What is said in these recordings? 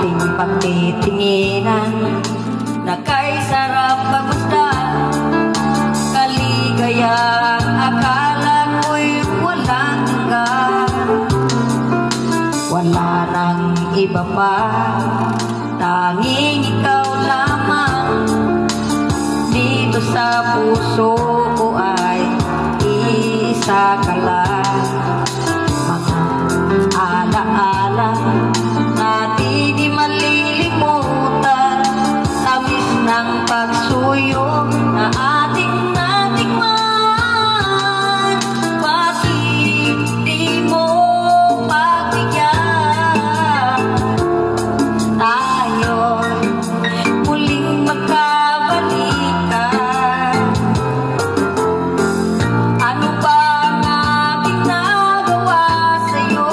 ating pagtitinginan na kay sarap pagmasdan. Kaligayang akala ko'y walang hanggan. Wala nang iba pa, tanging ikaw lamang. Dito sa puso ko ay isa ka lang. Mga alaala na di malilimutan, tamis ng pagsuyo na ating natikman. Bakit di mo pagbigyan tayo'y muling magkabalikan? Ano ba ang aking nagawa sa'yo?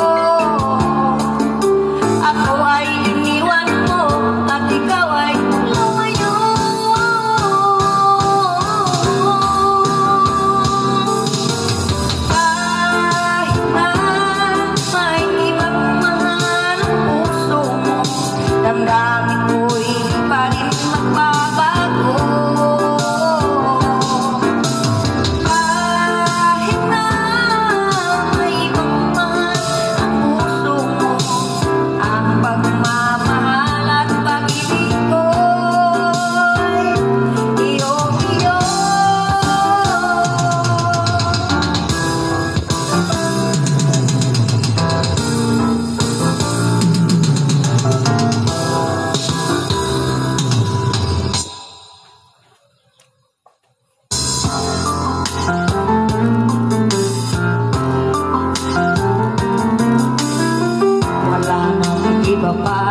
Ako ay iniwan mo at ikaw ay lumayo. Kahit na may ibang mahal ang puso mo, damdamin ko'y pa rin magbabago. Kahit na may ibang mahal ang puso mo, ang pagmamahal at pag-ibig ko'y iyo-iyo. Wala nang iba pa,